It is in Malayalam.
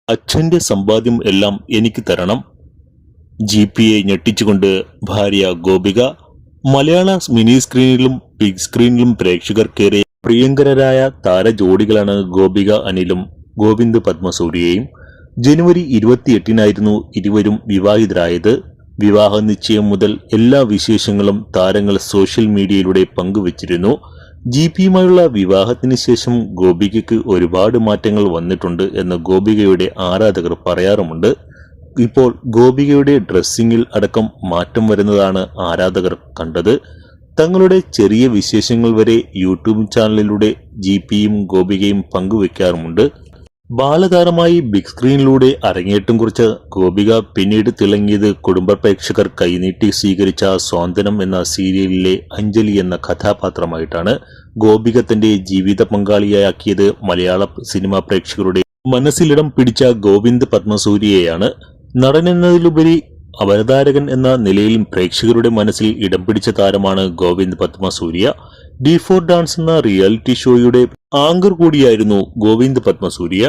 അച്ഛന്റെ സമ്പാദ്യം എല്ലാം എനിക്ക് തരണം. GPയെ ഞെട്ടിച്ചുകൊണ്ട് ഭാര്യ ഗോപിക. മലയാള മിനി സ്ക്രീനിലും ബിഗ് സ്ക്രീനിലും പ്രേക്ഷകർക്കേറെ പ്രിയങ്കരായ താരജോഡികളാണ് ഗോപിക അനിലും ഗോവിന്ദ് പത്മസൂര്യയും. ജനുവരി 28-നായിരുന്നു ഇരുവരും വിവാഹിതരായത്. വിവാഹ നിശ്ചയം മുതൽ എല്ലാ വിശേഷങ്ങളും താരങ്ങൾ സോഷ്യൽ മീഡിയയിലൂടെ പങ്കുവച്ചിരുന്നു. GPയുമായുള്ള വിവാഹത്തിന് ശേഷം ഗോപികയ്ക്ക് ഒരുപാട് മാറ്റങ്ങൾ വന്നിട്ടുണ്ട് എന്ന് ഗോപികയുടെ ആരാധകർ പറയാറുമുണ്ട്. ഇപ്പോൾ ഗോപികയുടെ ഡ്രസ്സിങ്ങിൽ അടക്കം മാറ്റം വരുന്നതാണ് ആരാധകർ കണ്ടത്. തങ്ങളുടെ ചെറിയ വിശേഷങ്ങൾ വരെ യൂട്യൂബ് ചാനലിലൂടെ GPയും ഗോപികയും പങ്കുവെക്കാറുമുണ്ട്. ബാലതാരമായി ബിഗ് സ്ക്രീനിലൂടെ അരങ്ങേറ്റം കുറിച്ച ഗോപിക പിന്നീട് തിളങ്ങിയത് കുടുംബ പ്രേക്ഷകർ കൈനീട്ടി സ്വീകരിച്ച സ്വാന്തനം എന്ന സീരിയലിലെ അഞ്ജലി എന്ന കഥാപാത്രമായിട്ടാണ്. ഗോപിക തന്റെ ജീവിത പങ്കാളിയാക്കിയത് മലയാള സിനിമാ പ്രേക്ഷകരുടെ മനസ്സിലിടം പിടിച്ച ഗോവിന്ദ് പത്മസൂര്യയെയാണ്. നടനെന്നതിലുപരി അവതാരകൻ എന്ന നിലയിലും പ്രേക്ഷകരുടെ മനസ്സിൽ ഇടം പിടിച്ച താരമാണ് ഗോവിന്ദ് പത്മസൂര്യ. D4 ഡാൻസ് എന്ന റിയാലിറ്റി ഷോയുടെ ആങ്കർ കൂടിയായിരുന്നു ഗോവിന്ദ് പത്മസൂര്യ.